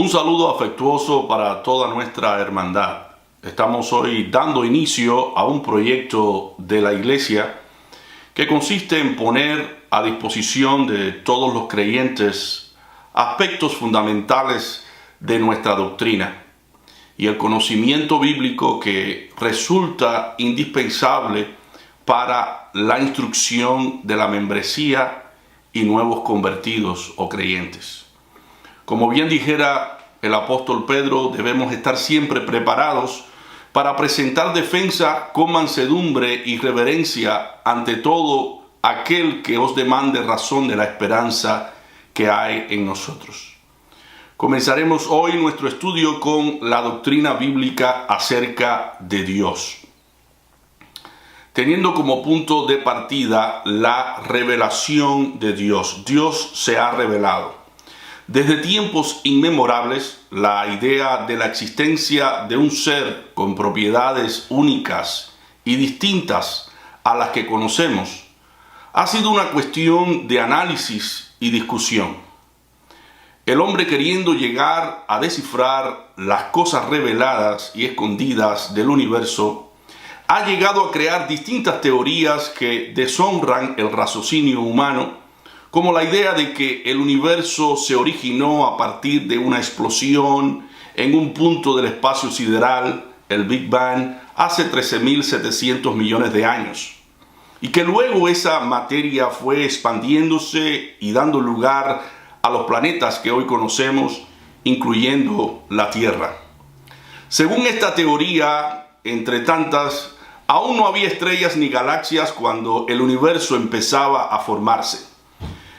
Un saludo afectuoso para toda nuestra hermandad. Estamos hoy dando inicio a un proyecto de la Iglesia que consiste en poner a disposición de todos los creyentes aspectos fundamentales de nuestra doctrina y el conocimiento bíblico que resulta indispensable para la instrucción de la membresía y nuevos convertidos o creyentes. Como bien dijera el apóstol Pedro, debemos estar siempre preparados para presentar defensa con mansedumbre y reverencia ante todo aquel que os demande razón de la esperanza que hay en nosotros. Comenzaremos hoy nuestro estudio con la doctrina bíblica acerca de Dios, teniendo como punto de partida la revelación de Dios. Dios se ha revelado. Desde tiempos inmemorables, la idea de la existencia de un ser con propiedades únicas y distintas a las que conocemos ha sido una cuestión de análisis y discusión. El hombre, queriendo llegar a descifrar las cosas reveladas y escondidas del universo, ha llegado a crear distintas teorías que deshonran el raciocinio humano, como la idea de que el universo se originó a partir de una explosión en un punto del espacio sideral, el Big Bang, hace 13.700 millones de años, y que luego esa materia fue expandiéndose y dando lugar a los planetas que hoy conocemos, incluyendo la Tierra. Según esta teoría, entre tantas, aún no había estrellas ni galaxias cuando el universo empezaba a formarse.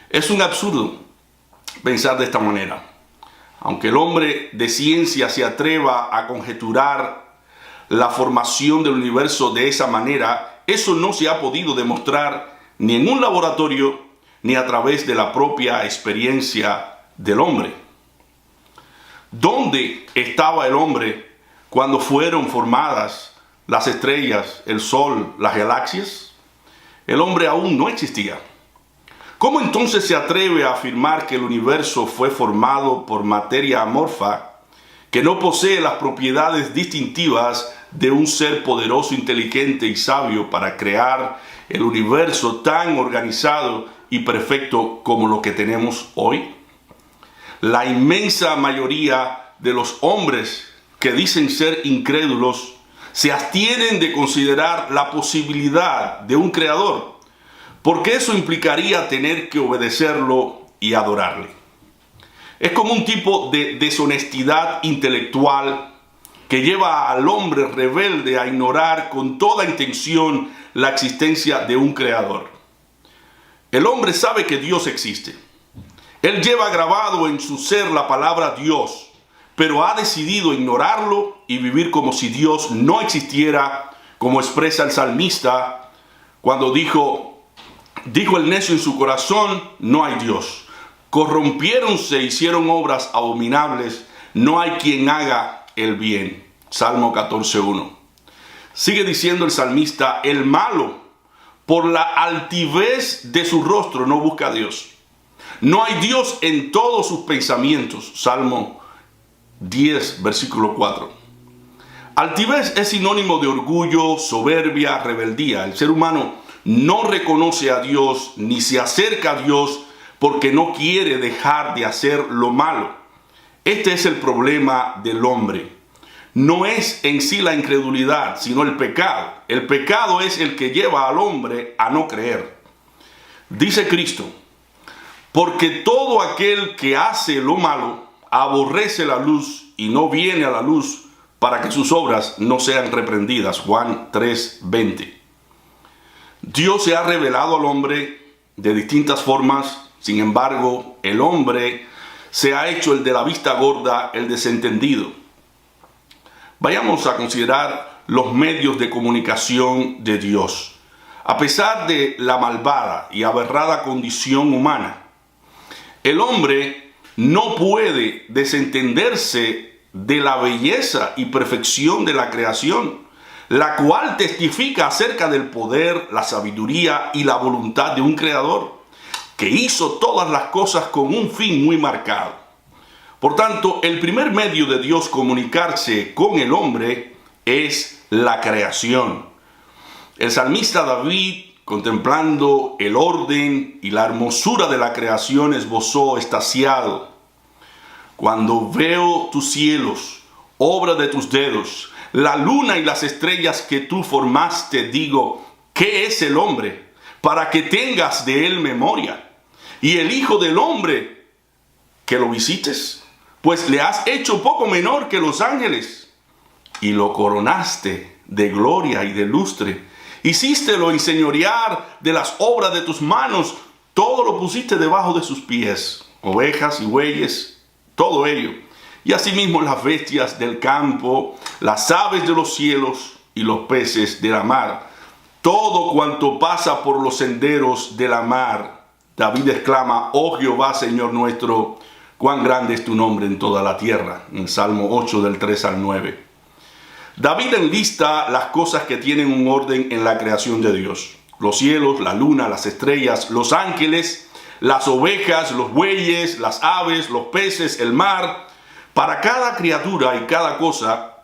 Es un absurdo pensar de esta manera. Aunque el hombre de ciencia se atreva a conjeturar la formación del universo de esa manera, eso no se ha podido demostrar ni en un laboratorio ni a través de la propia experiencia del hombre. ¿Dónde estaba el hombre cuando fueron formadas las estrellas, el sol, las galaxias? El hombre aún no existía. ¿Cómo entonces se atreve a afirmar que el universo fue formado por materia amorfa, que no posee las propiedades distintivas de un ser poderoso, inteligente y sabio para crear el universo tan organizado y perfecto como lo que tenemos hoy? La inmensa mayoría de los hombres que dicen ser incrédulos se abstienen de considerar la posibilidad de un creador, porque eso implicaría tener que obedecerlo y adorarle. Es como un tipo de deshonestidad intelectual que lleva al hombre rebelde a ignorar con toda intención la existencia de un creador. El hombre sabe que Dios existe. Él lleva grabado en su ser la palabra Dios, pero ha decidido ignorarlo y vivir como si Dios no existiera, como expresa el salmista cuando dijo el necio en su corazón, no hay Dios. Corrompiéronse, hicieron obras abominables, no hay quien haga el bien. Salmo 14:1. Sigue diciendo el salmista, el malo, por la altivez de su rostro, no busca a Dios. No hay Dios en todos sus pensamientos. Salmo 10, versículo 4. Altivez es sinónimo de orgullo, soberbia, rebeldía. El ser humano no reconoce a Dios ni se acerca a Dios porque no quiere dejar de hacer lo malo. Este es el problema del hombre. No es en sí la incredulidad, sino el pecado. El pecado es el que lleva al hombre a no creer. Dice Cristo, porque todo aquel que hace lo malo aborrece la luz y no viene a la luz para que sus obras no sean reprendidas. Juan 3:20. Dios se ha revelado al hombre de distintas formas, sin embargo, el hombre se ha hecho el de la vista gorda, el desentendido. Vayamos a considerar los medios de comunicación de Dios. A pesar de la malvada y aberrada condición humana, el hombre no puede desentenderse de la belleza y perfección de la creación, la cual testifica acerca del poder, la sabiduría y la voluntad de un creador que hizo todas las cosas con un fin muy marcado. Por tanto, el primer medio de Dios comunicarse con el hombre es la creación. El salmista David, contemplando el orden y la hermosura de la creación, esbozó extasiado: cuando veo tus cielos, obra de tus dedos, la luna y las estrellas que tú formaste, digo, ¿qué es el hombre para que tengas de él memoria? Y el hijo del hombre, que lo visites, pues le has hecho poco menor que los ángeles, y lo coronaste de gloria y de lustre. Hicístelo enseñorear de las obras de tus manos, todo lo pusiste debajo de sus pies, ovejas y bueyes, todo ello. Y asimismo las bestias del campo, las aves de los cielos y los peces de la mar, todo cuanto pasa por los senderos de la mar. David exclama: oh Jehová, Señor nuestro, cuán grande es tu nombre en toda la tierra. En Salmo 8 del 3 al 9. David enlista las cosas que tienen un orden en la creación de Dios: los cielos, la luna, las estrellas, los ángeles, las ovejas, los bueyes, las aves, los peces, el mar. Para cada criatura y cada cosa,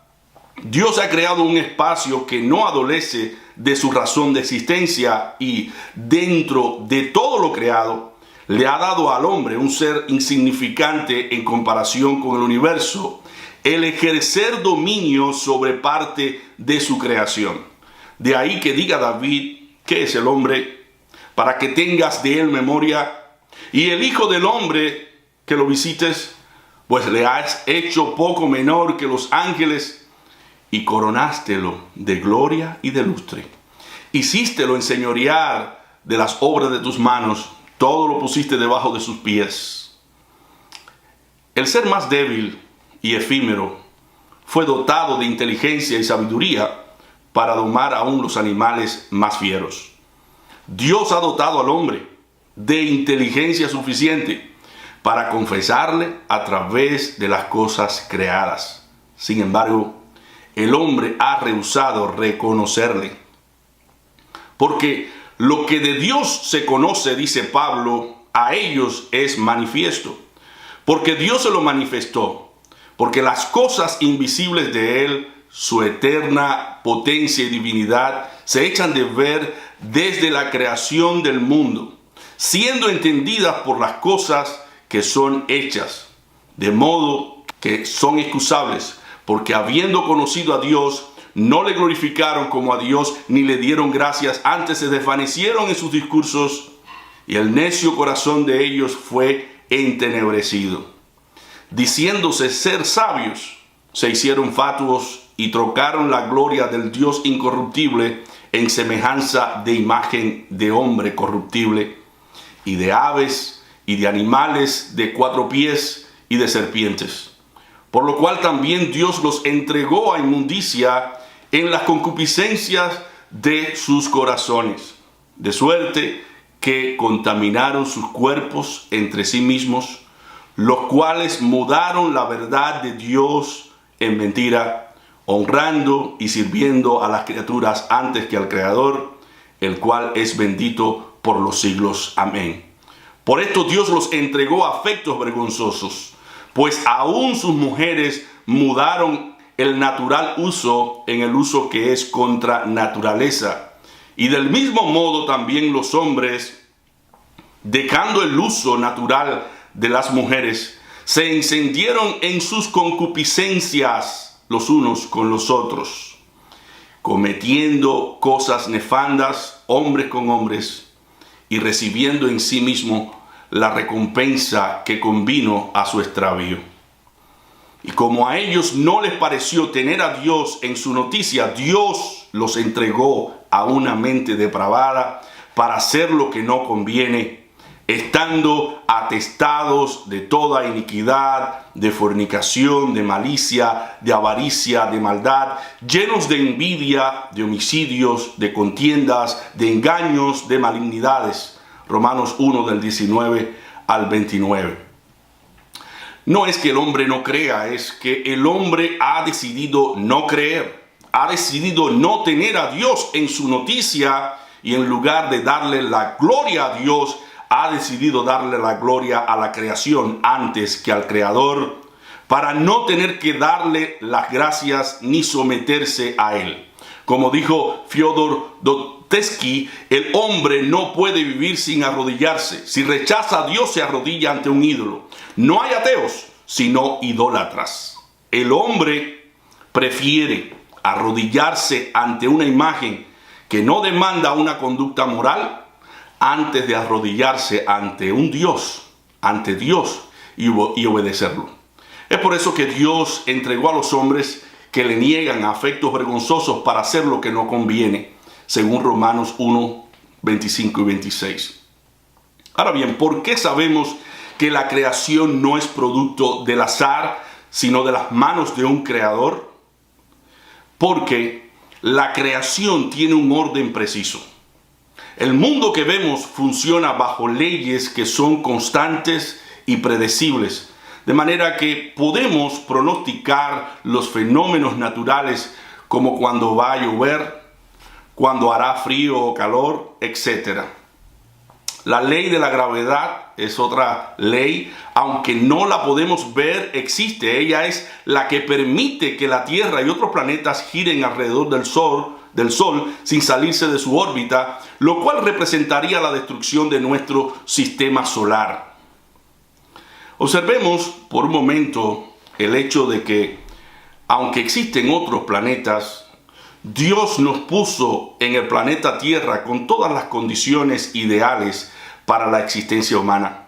Dios ha creado un espacio que no adolece de su razón de existencia, y dentro de todo lo creado, le ha dado al hombre, un ser insignificante en comparación con el universo, el ejercer dominio sobre parte de su creación. De ahí que diga David: ¿qué es el hombre para que tengas de él memoria? Y el hijo del hombre, que lo visites, pues le has hecho poco menor que los ángeles, y coronástelo de gloria y de lustre. Hicístelo enseñorear de las obras de tus manos, todo lo pusiste debajo de sus pies. El ser más débil y efímero fue dotado de inteligencia y sabiduría para domar aún los animales más fieros. Dios ha dotado al hombre de inteligencia suficiente para confesarle a través de las cosas creadas. Sin embargo, el hombre ha rehusado reconocerle. Porque lo que de Dios se conoce, dice Pablo, a ellos es manifiesto. Porque Dios se lo manifestó. Porque las cosas invisibles de él, su eterna potencia y divinidad, se echan de ver desde la creación del mundo, siendo entendidas por las cosas que son hechas, de modo que son excusables, porque habiendo conocido a Dios, no le glorificaron como a Dios, ni le dieron gracias, antes se desvanecieron en sus discursos, y el necio corazón de ellos fue entenebrecido. Diciéndose ser sabios, se hicieron fatuos y trocaron la gloria del Dios incorruptible en semejanza de imagen de hombre corruptible, y de aves, y de animales de 4 pies, y de serpientes. Por lo cual también Dios los entregó a inmundicia en las concupiscencias de sus corazones, de suerte que contaminaron sus cuerpos entre sí mismos, los cuales mudaron la verdad de Dios en mentira, honrando y sirviendo a las criaturas antes que al Creador, el cual es bendito por los siglos. Amén. Por esto Dios los entregó a afectos vergonzosos, pues aún sus mujeres mudaron el natural uso en el uso que es contra naturaleza. Y del mismo modo también los hombres, dejando el uso natural de las mujeres, se encendieron en sus concupiscencias los unos con los otros, cometiendo cosas nefandas, hombres con hombres, y recibiendo en sí mismo la recompensa que convino a su extravío. Y como a ellos no les pareció tener a Dios en su noticia, Dios los entregó a una mente depravada para hacer lo que no conviene, estando atestados de toda iniquidad, de fornicación, de malicia, de avaricia, de maldad, llenos de envidia, de homicidios, de contiendas, de engaños, de malignidades. Romanos 1 del 19 al 29. No es que el hombre no crea, es que el hombre ha decidido no creer, ha decidido no tener a Dios en su noticia, y en lugar de darle la gloria a Dios, ha decidido darle la gloria a la creación antes que al Creador, para no tener que darle las gracias ni someterse a él. Como dijo Fyodor Dostoyevsky, el hombre no puede vivir sin arrodillarse. Si rechaza a Dios, se arrodilla ante un ídolo. No hay ateos, sino idólatras. El hombre prefiere arrodillarse ante una imagen que no demanda una conducta moral antes de arrodillarse ante un Dios, ante Dios y obedecerlo. Es por eso que Dios entregó a los hombres que le niegan afectos vergonzosos para hacer lo que no conviene, según Romanos 1, 25 y 26. Ahora bien, ¿por qué sabemos que la creación no es producto del azar, sino de las manos de un creador? Porque la creación tiene un orden preciso. El mundo que vemos funciona bajo leyes que son constantes y predecibles, de manera que podemos pronosticar los fenómenos naturales como cuando va a llover, cuando hará frío o calor, etc. La ley de la gravedad es otra ley, aunque no la podemos ver, existe. Ella es la que permite que la Tierra y otros planetas giren alrededor del Sol sin salirse de su órbita, lo cual representaría la destrucción de nuestro sistema solar. Observemos por un momento el hecho de que, aunque existen otros planetas, Dios nos puso en el planeta Tierra con todas las condiciones ideales para la existencia humana,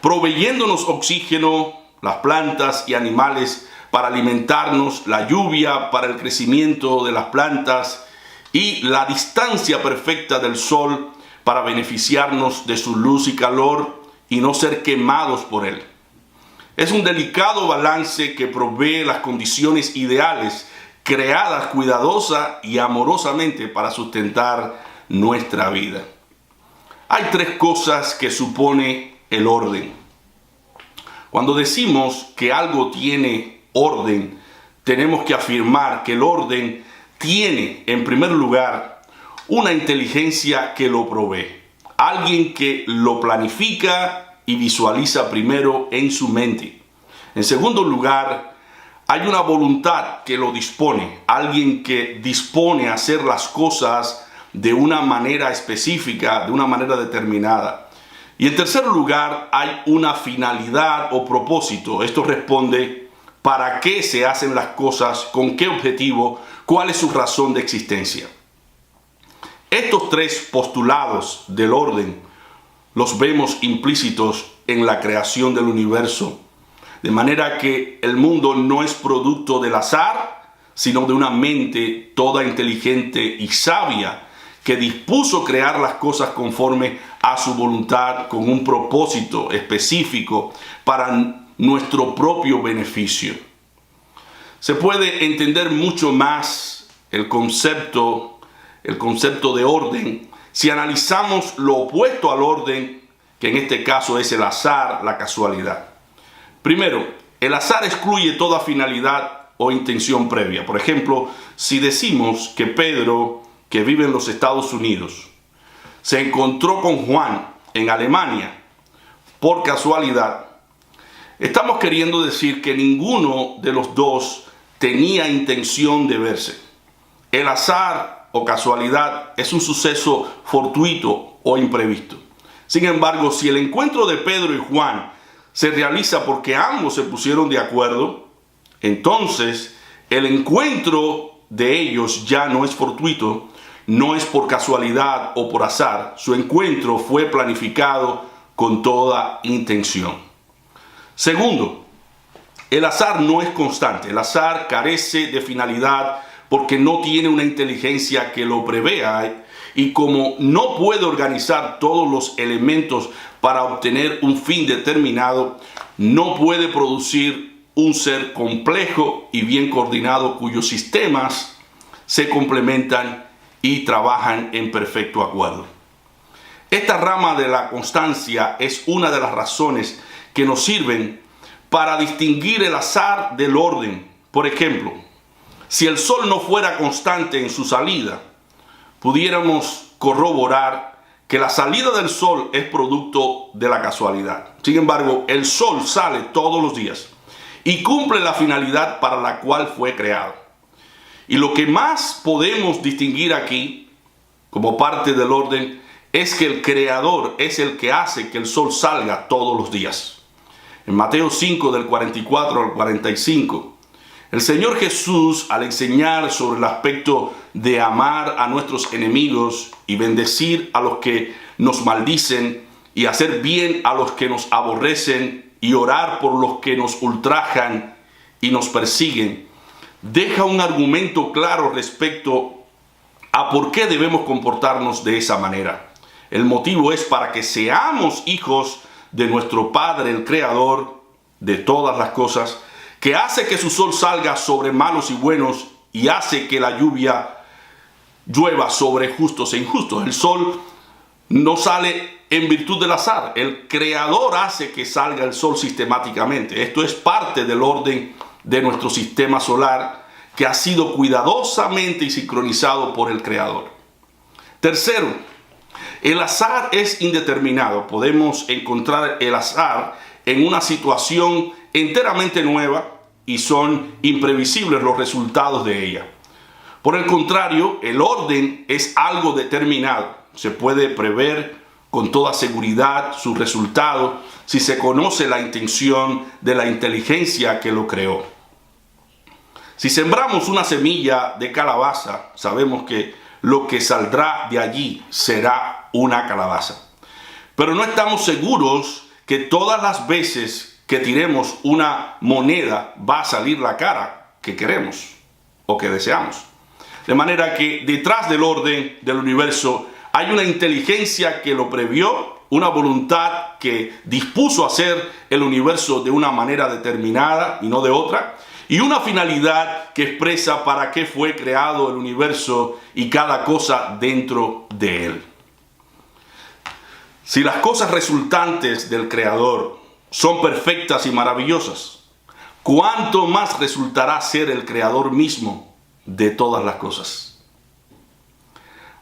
proveyéndonos oxígeno, las plantas y animales para alimentarnos, la lluvia para el crecimiento de las plantas y la distancia perfecta del sol para beneficiarnos de su luz y calor y no ser quemados por él. Es un delicado balance que provee las condiciones ideales creadas cuidadosa y amorosamente para sustentar nuestra vida. Hay tres cosas que supone el orden. Cuando decimos que algo tiene orden, tenemos que afirmar que el orden tiene, en primer lugar, una inteligencia que lo provee. Alguien que lo planifica y visualiza primero en su mente. En segundo lugar, hay una voluntad que lo dispone. Alguien que dispone a hacer las cosas de una manera específica, de una manera determinada. Y en tercer lugar, hay una finalidad o propósito. Esto responde para qué se hacen las cosas, con qué objetivo, cuál es su razón de existencia. Estos tres postulados del orden los vemos implícitos en la creación del universo, de manera que el mundo no es producto del azar, sino de una mente toda inteligente y sabia que dispuso crear las cosas conforme a su voluntad con un propósito específico para nuestro propio beneficio. Se puede entender mucho más el concepto de orden si analizamos lo opuesto al orden, que en este caso es el azar, la casualidad. Primero, el azar excluye toda finalidad o intención previa. Por ejemplo, si decimos que Pedro, que vive en los Estados Unidos, se encontró con Juan en Alemania por casualidad, estamos queriendo decir que ninguno de los dos tenía intención de verse. El azar o casualidad es un suceso fortuito o imprevisto. Sin embargo, si el encuentro de Pedro y Juan se realiza porque ambos se pusieron de acuerdo, entonces el encuentro de ellos ya no es fortuito, no es por casualidad o por azar. Su encuentro fue planificado con toda intención. Segundo, el azar no es constante. El azar carece de finalidad porque no tiene una inteligencia que lo prevea, y como no puede organizar todos los elementos para obtener un fin determinado, no puede producir un ser complejo y bien coordinado cuyos sistemas se complementan y trabajan en perfecto acuerdo. Esta rama de la constancia es una de las razones que nos sirven para distinguir el azar del orden. Por ejemplo, si el sol no fuera constante en su salida, pudiéramos corroborar que la salida del sol es producto de la casualidad. Sin embargo, el sol sale todos los días y cumple la finalidad para la cual fue creado. Y lo que más podemos distinguir aquí, como parte del orden, es que el Creador es el que hace que el sol salga todos los días. En Mateo 5, del 44 al 45, el Señor Jesús, al enseñar sobre el aspecto de amar a nuestros enemigos y bendecir a los que nos maldicen y hacer bien a los que nos aborrecen y orar por los que nos ultrajan y nos persiguen, deja un argumento claro respecto a por qué debemos comportarnos de esa manera. El motivo es para que seamos hijos de nuestro Padre, el Creador de todas las cosas, que hace que su sol salga sobre malos y buenos y hace que la lluvia llueva sobre justos e injustos. El sol no sale en virtud del azar. El Creador hace que salga el sol sistemáticamente. Esto es parte del orden de nuestro sistema solar que ha sido cuidadosamente y sincronizado por el Creador. Tercero, el azar es indeterminado. Podemos encontrar el azar en una situación enteramente nueva y son imprevisibles los resultados de ella. Por el contrario, el orden es algo determinado. Se puede prever con toda seguridad su resultado si se conoce la intención de la inteligencia que lo creó. Si sembramos una semilla de calabaza, sabemos que lo que saldrá de allí será una calabaza. Pero no estamos seguros que todas las veces que tiremos una moneda va a salir la cara que queremos o que deseamos. De manera que detrás del orden del universo hay una inteligencia que lo previó, una voluntad que dispuso hacer el universo de una manera determinada y no de otra, y una finalidad que expresa para qué fue creado el universo y cada cosa dentro de él. Si las cosas resultantes del Creador son perfectas y maravillosas, ¿cuánto más resultará ser el Creador mismo de todas las cosas?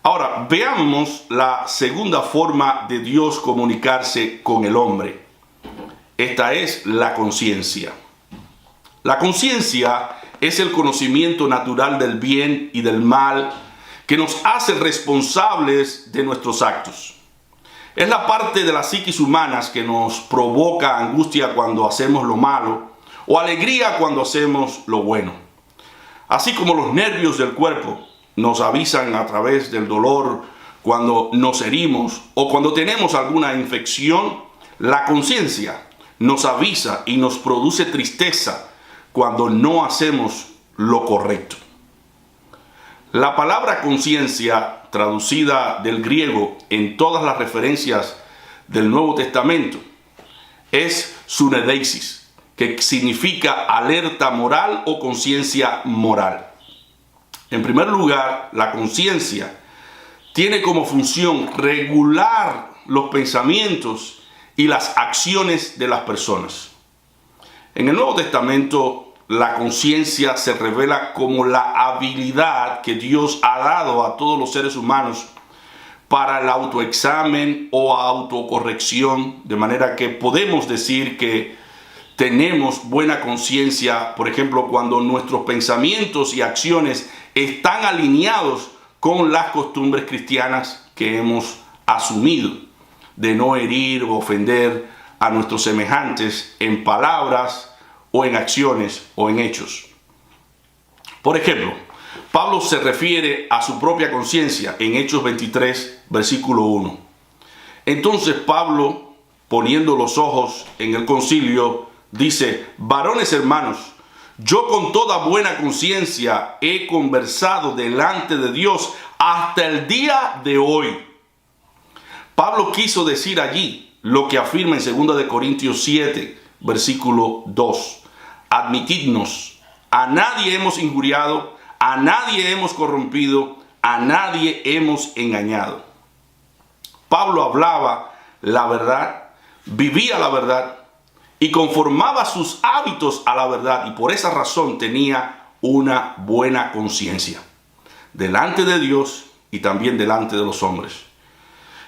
Ahora, veamos la segunda forma de Dios comunicarse con el hombre. Esta es la conciencia. La conciencia es el conocimiento natural del bien y del mal que nos hace responsables de nuestros actos. Es la parte de las psiquis humanas que nos provoca angustia cuando hacemos lo malo o alegría cuando hacemos lo bueno. Así como los nervios del cuerpo nos avisan a través del dolor cuando nos herimos o cuando tenemos alguna infección, la conciencia nos avisa y nos produce tristeza cuando no hacemos lo correcto. La palabra conciencia, traducida del griego en todas las referencias del Nuevo Testamento, es sunedeisis, que significa alerta moral o conciencia moral. En primer lugar, la conciencia tiene como función regular los pensamientos y las acciones de las personas. En el Nuevo Testamento, la conciencia se revela como la habilidad que Dios ha dado a todos los seres humanos para el autoexamen o autocorrección, de manera que podemos decir que tenemos buena conciencia, por ejemplo, cuando nuestros pensamientos y acciones están alineados con las costumbres cristianas que hemos asumido, de no herir o ofender a nuestros semejantes en palabras o en acciones o en hechos. Por ejemplo, Pablo se refiere a su propia conciencia en Hechos 23, versículo 1. Entonces Pablo, poniendo los ojos en el concilio, dice: varones hermanos, yo con toda buena conciencia he conversado delante de Dios hasta el día de hoy. Pablo quiso decir allí lo que afirma en 2 de Corintios 7, versículo 2. Admitidnos, a nadie hemos injuriado, a nadie hemos corrompido, a nadie hemos engañado. Pablo hablaba la verdad, vivía la verdad y conformaba sus hábitos a la verdad, y por esa razón tenía una buena conciencia delante de Dios y también delante de los hombres.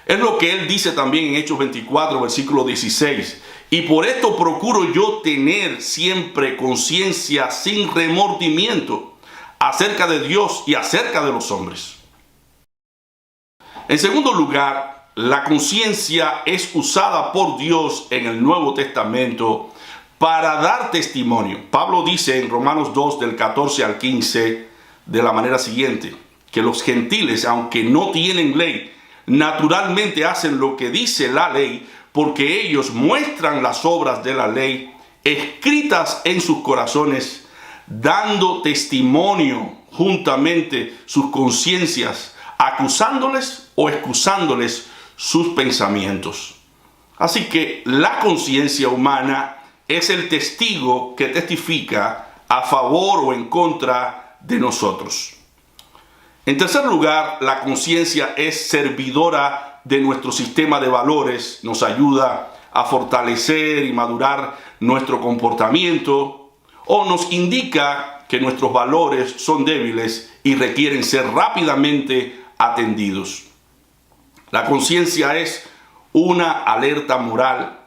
Es lo que él dice también en Hechos 24, versículo 16. Y por esto procuro yo tener siempre conciencia sin remordimiento acerca de Dios y acerca de los hombres. En segundo lugar, la conciencia es usada por Dios en el Nuevo Testamento para dar testimonio. Pablo dice en Romanos 2 del 14 al 15 de la manera siguiente, que los gentiles, aunque no tienen ley, naturalmente hacen lo que dice la ley, porque ellos muestran las obras de la ley escritas en sus corazones, dando testimonio juntamente sus conciencias, acusándoles o excusándoles sus pensamientos. Así que la conciencia humana es el testigo que testifica a favor o en contra de nosotros. En tercer lugar, la conciencia es servidora de nuestro sistema de valores, nos ayuda a fortalecer y madurar nuestro comportamiento, o nos indica que nuestros valores son débiles y requieren ser rápidamente atendidos. La conciencia es una alerta moral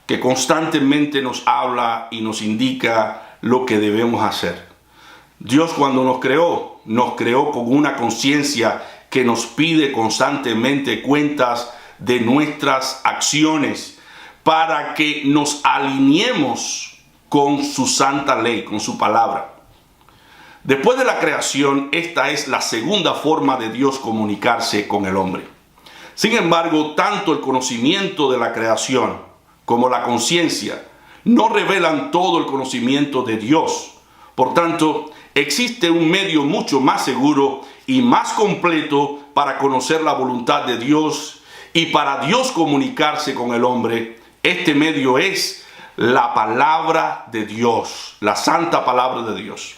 que constantemente nos habla y nos indica lo que debemos hacer. Dios, cuando nos creó con una conciencia que nos pide constantemente cuentas de nuestras acciones para que nos alineemos con su santa ley, con su palabra. Después de la creación, esta es la segunda forma de Dios comunicarse con el hombre. Sin embargo, tanto el conocimiento de la creación como la conciencia no revelan todo el conocimiento de Dios. Por tanto, existe un medio mucho más seguro y más completo para conocer la voluntad de Dios y para Dios comunicarse con el hombre. Este medio es la palabra de Dios, la santa palabra de Dios.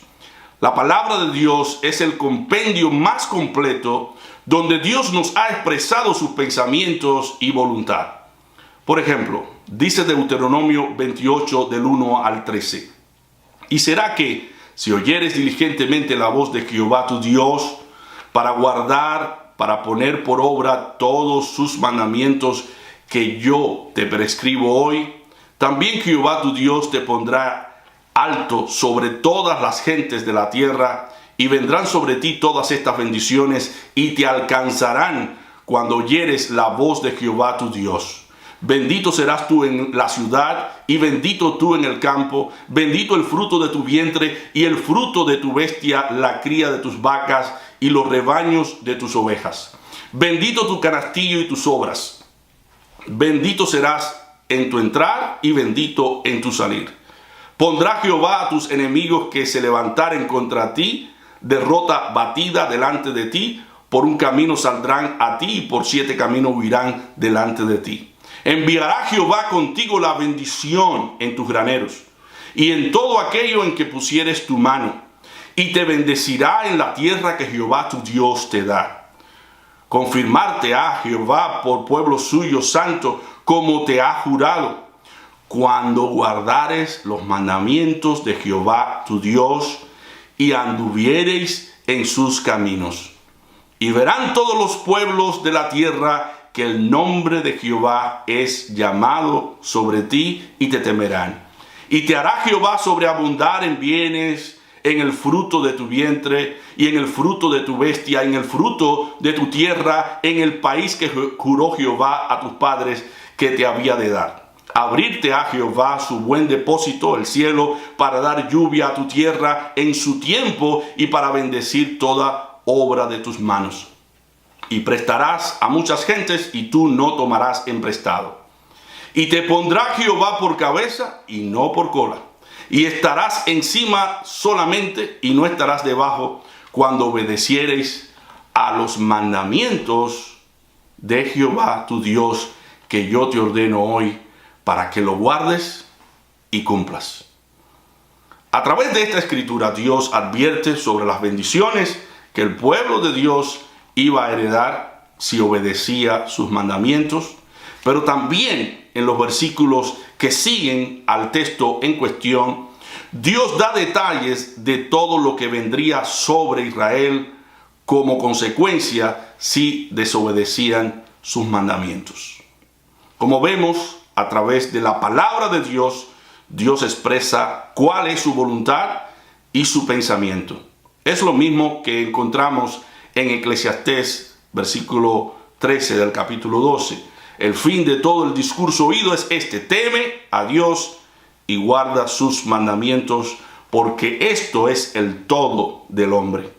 La palabra de Dios es el compendio más completo donde Dios nos ha expresado sus pensamientos y voluntad. Por ejemplo, dice Deuteronomio 28 del 1 al 13. Y será que si oyeres diligentemente la voz de Jehová tu Dios, para guardar, para poner por obra todos sus mandamientos que yo te prescribo hoy, también Jehová tu Dios te pondrá alto sobre todas las gentes de la tierra, y vendrán sobre ti todas estas bendiciones, y te alcanzarán cuando oyeres la voz de Jehová tu Dios. Bendito serás tú en la ciudad y bendito tú en el campo, bendito el fruto de tu vientre y el fruto de tu bestia, la cría de tus vacas y los rebaños de tus ovejas. Bendito tu canastillo y tus obras. Bendito serás en tu entrar y bendito en tu salir. Pondrá Jehová a tus enemigos que se levantaren contra ti, derrota batida delante de ti. Por un camino saldrán a ti y por 7 caminos huirán delante de ti. Enviará Jehová contigo la bendición en tus graneros y en todo aquello en que pusieres tu mano, y te bendecirá en la tierra que Jehová tu Dios te da. Confirmarte a Jehová por pueblo suyo santo, como te ha jurado, cuando guardares los mandamientos de Jehová tu Dios y anduviereis en sus caminos. Y verán todos los pueblos de la tierra que el nombre de Jehová es llamado sobre ti, y te temerán. Y te hará Jehová sobreabundar en bienes, en el fruto de tu vientre, y en el fruto de tu bestia, en el fruto de tu tierra, en el país que juró Jehová a tus padres que te había de dar. Abrirte a Jehová su buen depósito, el cielo, para dar lluvia a tu tierra en su tiempo, y para bendecir toda obra de tus manos. Y prestarás a muchas gentes, y tú no tomarás en prestado. Y te pondrá Jehová por cabeza y no por cola. Y estarás encima solamente y no estarás debajo, cuando obedeciereis a los mandamientos de Jehová tu Dios, que yo te ordeno hoy, para que lo guardes y cumplas. A través de esta escritura, Dios advierte sobre las bendiciones que el pueblo de Dios iba a heredar si obedecía sus mandamientos, pero también en los versículos que siguen al texto en cuestión, Dios da detalles de todo lo que vendría sobre Israel como consecuencia si desobedecían sus mandamientos. Como vemos, a través de la palabra de Dios, Dios expresa cuál es su voluntad y su pensamiento. Es lo mismo que encontramos en Eclesiastés, versículo 13 del capítulo 12. El fin de todo el discurso oído es este: teme a Dios y guarda sus mandamientos, porque esto es el todo del hombre.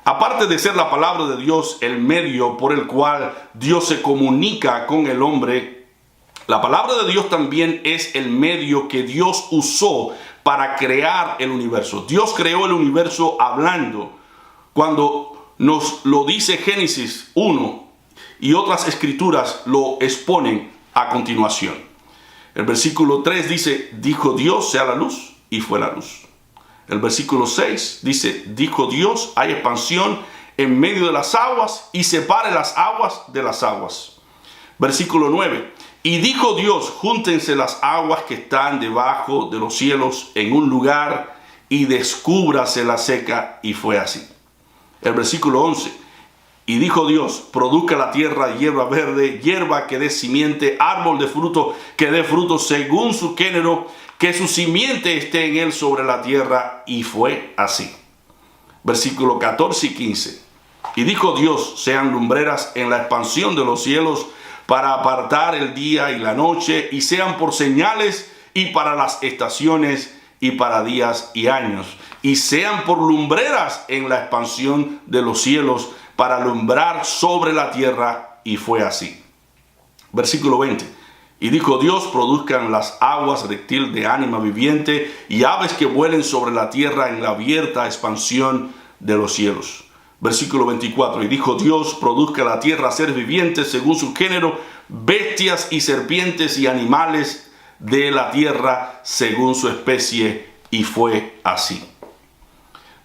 Aparte de ser la palabra de Dios el medio por el cual Dios se comunica con el hombre, la palabra de Dios también es el medio que Dios usó para crear el universo. Dios creó el universo hablando. Cuando nos lo dice Génesis 1 y otras escrituras lo exponen a continuación. El versículo 3 dice: dijo Dios, sea la luz, y fue la luz. El versículo 6 dice: dijo Dios, hay expansión en medio de las aguas y separe las aguas de las aguas. Versículo 9: y dijo Dios, júntense las aguas que están debajo de los cielos en un lugar y descúbrase la seca, y fue así. El versículo 11: y dijo Dios, produzca la tierra hierba verde, hierba que dé simiente, árbol de fruto que dé fruto según su género, que su simiente esté en él sobre la tierra, y fue así. Versículo 14 y 15: y dijo Dios, sean lumbreras en la expansión de los cielos para apartar el día y la noche, y sean por señales y para las estaciones y para días y años, y sean por lumbreras en la expansión de los cielos para alumbrar sobre la tierra, y fue así. Versículo 20: y dijo Dios, produzcan las aguas reptil de ánima viviente y aves que vuelen sobre la tierra en la abierta expansión de los cielos. Versículo 24: y dijo Dios, produzca la tierra seres vivientes según su género, bestias y serpientes y animales de la tierra según su especie, y fue así.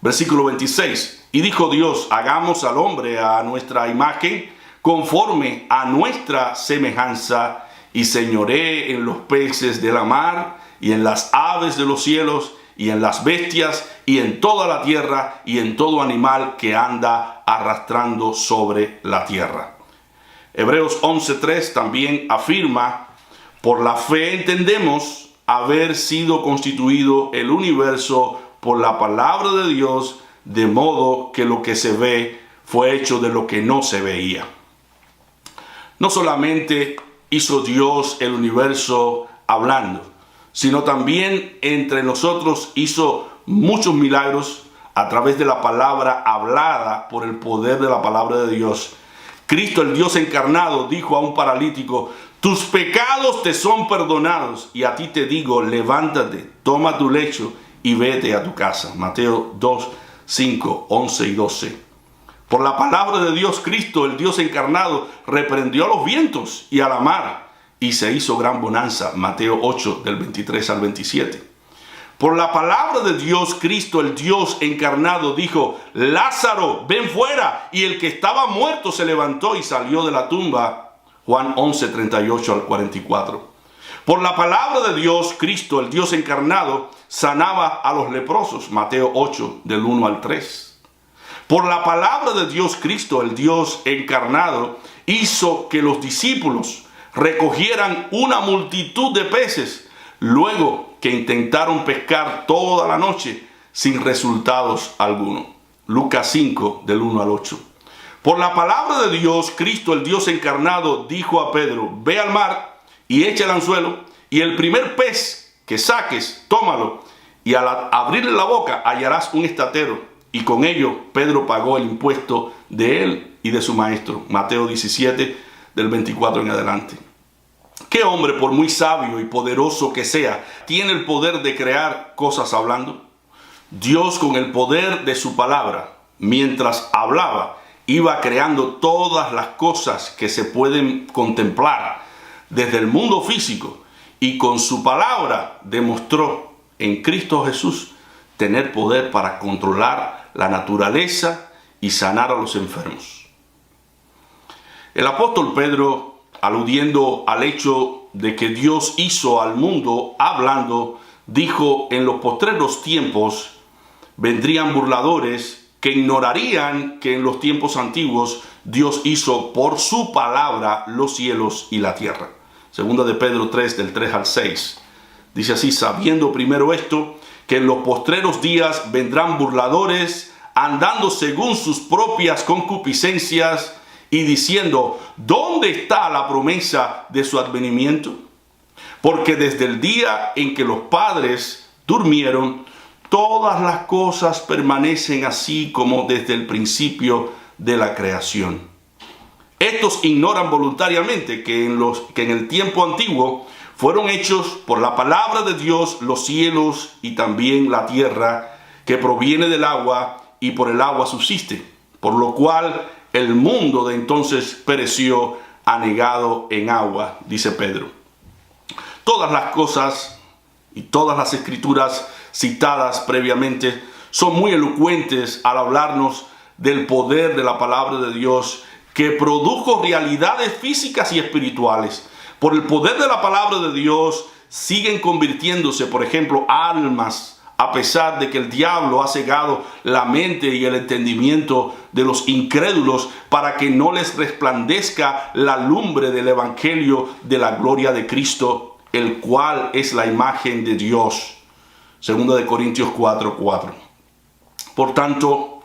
Versículo 26: y dijo Dios, hagamos al hombre a nuestra imagen, conforme a nuestra semejanza, y señoree en los peces de la mar, y en las aves de los cielos, y en las bestias, y en toda la tierra, y en todo animal que anda arrastrando sobre la tierra. Hebreos 11:3 también afirma: por la fe entendemos haber sido constituido el universo por la palabra de Dios, de modo que lo que se ve fue hecho de lo que no se veía. No solamente hizo Dios el universo hablando, sino también entre nosotros hizo muchos milagros a través de la palabra hablada por el poder de la palabra de Dios. Cristo, el Dios encarnado, dijo a un paralítico: tus pecados te son perdonados, y a ti te digo, levántate, toma tu lecho y vete a tu casa. Mateo 2, 5, 11 y 12. Por la palabra de Dios, Cristo, el Dios encarnado, reprendió a los vientos y a la mar, y se hizo gran bonanza. Mateo 8, del 23 al 27. Por la palabra de Dios, Cristo, el Dios encarnado, dijo: Lázaro, ven fuera. Y el que estaba muerto se levantó y salió de la tumba. Juan 11, 38 al 44. Por la palabra de Dios, Cristo, el Dios encarnado, sanaba a los leprosos. Mateo 8, del 1 al 3. Por la palabra de Dios, Cristo, el Dios encarnado, hizo que los discípulos recogieran una multitud de peces, luego que intentaron pescar toda la noche sin resultados alguno. Lucas 5, del 1 al 8. Por la palabra de Dios, Cristo, el Dios encarnado, dijo a Pedro: ve al mar y echa el anzuelo, y el primer pez que saques, tómalo, y al abrirle la boca hallarás un estatero. Y con ello Pedro pagó el impuesto de él y de su maestro. Mateo 17, del 24 en adelante. ¿Qué hombre, por muy sabio y poderoso que sea, tiene el poder de crear cosas hablando? Dios, con el poder de su palabra, mientras hablaba, iba creando todas las cosas que se pueden contemplar desde el mundo físico, y con su palabra demostró en Cristo Jesús tener poder para controlar la naturaleza y sanar a los enfermos. El apóstol Pedro, aludiendo al hecho de que Dios hizo al mundo hablando, dijo: en los postreros tiempos vendrían burladores que ignorarían que en los tiempos antiguos Dios hizo por su palabra los cielos y la tierra. Segunda de Pedro 3, del 3 al 6. Dice así: sabiendo primero esto, que en los postreros días vendrán burladores, andando según sus propias concupiscencias, y diciendo: ¿dónde está la promesa de su advenimiento? Porque desde el día en que los padres durmieron, todas las cosas permanecen así como desde el principio de la creación. Estos ignoran voluntariamente que en el tiempo antiguo fueron hechos por la palabra de Dios los cielos y también la tierra, que proviene del agua y por el agua subsiste, por lo cual el mundo de entonces pereció anegado en agua, dice Pedro. Todas las cosas y todas las escrituras citadas previamente son muy elocuentes al hablarnos del poder de la palabra de Dios, que produjo realidades físicas y espirituales. Por el poder de la palabra de Dios siguen convirtiéndose, por ejemplo, almas, a pesar de que el diablo ha cegado la mente y el entendimiento de los incrédulos para que no les resplandezca la lumbre del evangelio de la gloria de Cristo, el cual es la imagen de Dios. Segunda de Corintios 4:4. Por tanto,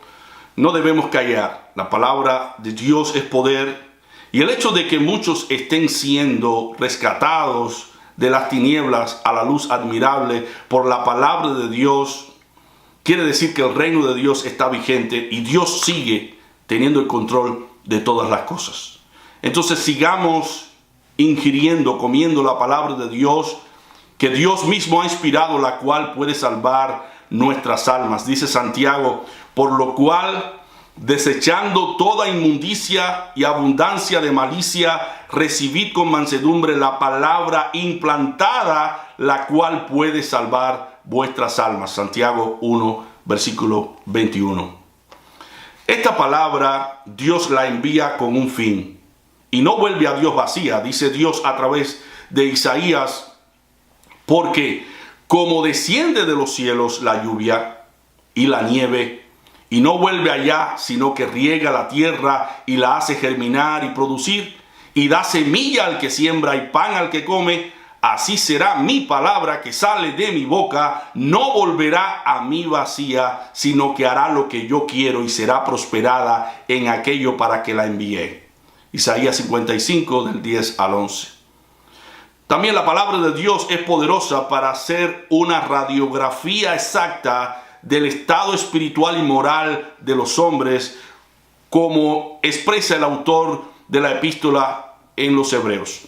no debemos callar. La palabra de Dios es poder, y el hecho de que muchos estén siendo rescatados de las tinieblas a la luz admirable por la palabra de Dios quiere decir que el reino de Dios está vigente y Dios sigue teniendo el control de todas las cosas. Entonces sigamos ingiriendo, comiendo la palabra de Dios, que Dios mismo ha inspirado, la cual puede salvar nuestras almas. Dice Santiago: por lo cual, desechando toda inmundicia y abundancia de malicia, recibid con mansedumbre la palabra implantada, la cual puede salvar vuestras almas. Santiago 1, versículo 21. Esta palabra Dios la envía con un fin y no vuelve a Dios vacía. Dice Dios a través de Isaías: porque como desciende de los cielos la lluvia y la nieve, y no vuelve allá, sino que riega la tierra y la hace germinar y producir, y da semilla al que siembra y pan al que come, así será mi palabra que sale de mi boca, no volverá a mí vacía, sino que hará lo que yo quiero y será prosperada en aquello para que la envié. Isaías 55, del 10 al 11. También la palabra de Dios es poderosa para hacer una radiografía exacta del estado espiritual y moral de los hombres, como expresa el autor de la epístola en los Hebreos.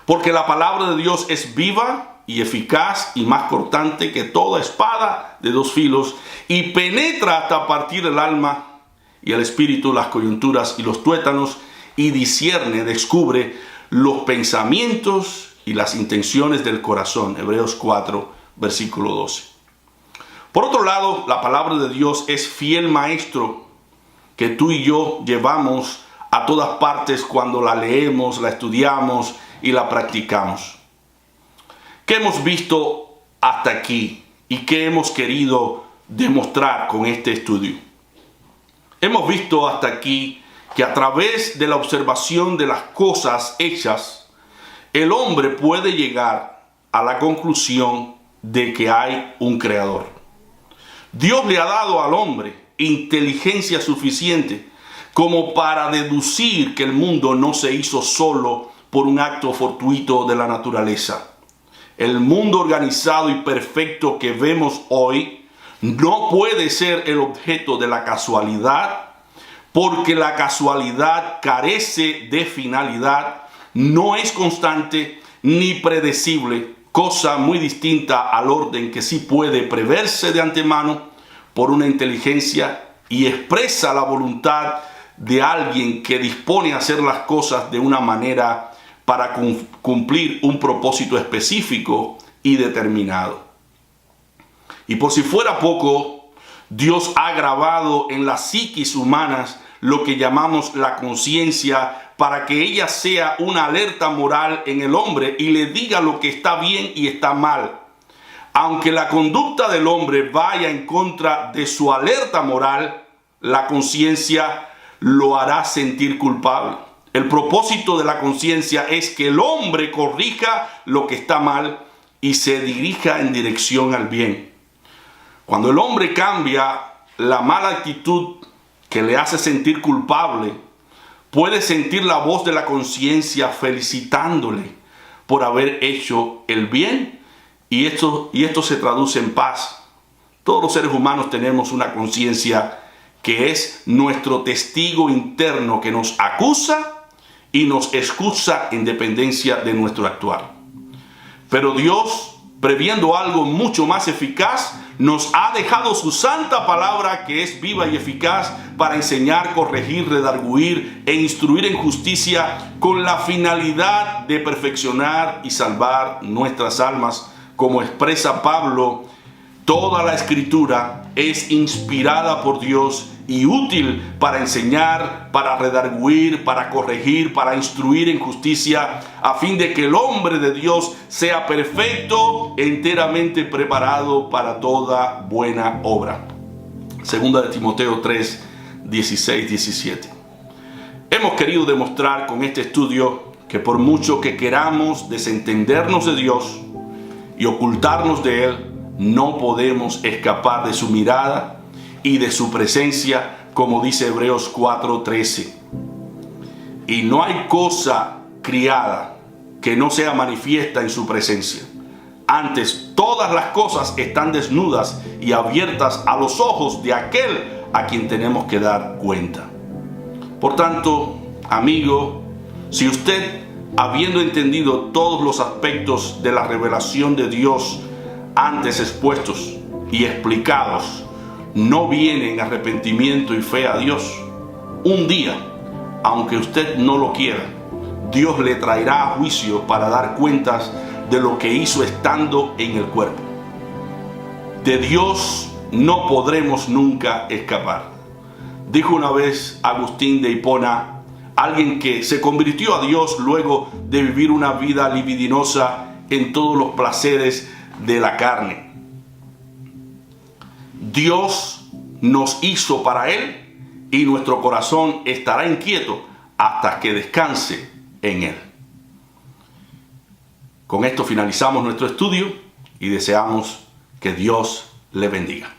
Porque la palabra de Dios es viva y eficaz y más cortante que toda espada de dos filos, y penetra hasta partir el alma y el espíritu, las coyunturas y los tuétanos, y discierne, descubre los pensamientos y las intenciones del corazón. Hebreos 4, versículo 12. Por otro lado, la palabra de Dios es fiel maestro que tú y yo llevamos a todas partes cuando la leemos, la estudiamos y la practicamos. ¿Qué hemos visto hasta aquí y qué hemos querido demostrar con este estudio? Hemos visto hasta aquí que a través de la observación de las cosas hechas, el hombre puede llegar a la conclusión de que hay un creador. Dios le ha dado al hombre inteligencia suficiente como para deducir que el mundo no se hizo solo por un acto fortuito de la naturaleza. El mundo organizado y perfecto que vemos hoy no puede ser el objeto de la casualidad, porque la casualidad carece de finalidad, no es constante ni predecible, cosa muy distinta al orden que sí puede preverse de antemano por una inteligencia y expresa la voluntad de alguien que dispone a hacer las cosas de una manera para cumplir un propósito específico y determinado. Y por si fuera poco, Dios ha grabado en las psiquis humanas lo que llamamos la conciencia, para que ella sea una alerta moral en el hombre y le diga lo que está bien y está mal. Aunque la conducta del hombre vaya en contra de su alerta moral, la conciencia lo hará sentir culpable. El propósito de la conciencia es que el hombre corrija lo que está mal y se dirija en dirección al bien. Cuando el hombre cambia la mala actitud que le hace sentir culpable, puede sentir la voz de la conciencia felicitándole por haber hecho el bien, y esto se traduce en paz. Todos los seres humanos tenemos una conciencia que es nuestro testigo interno que nos acusa y nos excusa en dependencia de nuestro actuar. Pero Dios, previendo algo mucho más eficaz, nos ha dejado su santa palabra, que es viva y eficaz para enseñar, corregir, redarguir e instruir en justicia, con la finalidad de perfeccionar y salvar nuestras almas. Como expresa Pablo, toda la Escritura es inspirada por Dios y útil para enseñar, para redarguir, para corregir, para instruir en justicia, a fin de que el hombre de Dios sea perfecto, enteramente preparado para toda buena obra. Segunda de Timoteo 3, 16, 17. Hemos querido demostrar con este estudio que por mucho que queramos desentendernos de Dios y ocultarnos de Él, no podemos escapar de su mirada y de su presencia, como dice Hebreos 4:13. Y no hay cosa criada que no sea manifiesta en su presencia. Antes, todas las cosas están desnudas y abiertas a los ojos de aquel a quien tenemos que dar cuenta. Por tanto, amigo, si usted, habiendo entendido todos los aspectos de la revelación de Dios antes expuestos y explicados, no viene en arrepentimiento y fe a Dios, un día, aunque usted no lo quiera, Dios le traerá a juicio para dar cuentas de lo que hizo estando en el cuerpo. De Dios no podremos nunca escapar. Dijo una vez Agustín de Hipona, alguien que se convirtió a Dios luego de vivir una vida libidinosa en todos los placeres de la carne: Dios nos hizo para Él y nuestro corazón estará inquieto hasta que descanse en Él. Con esto finalizamos nuestro estudio y deseamos que Dios le bendiga.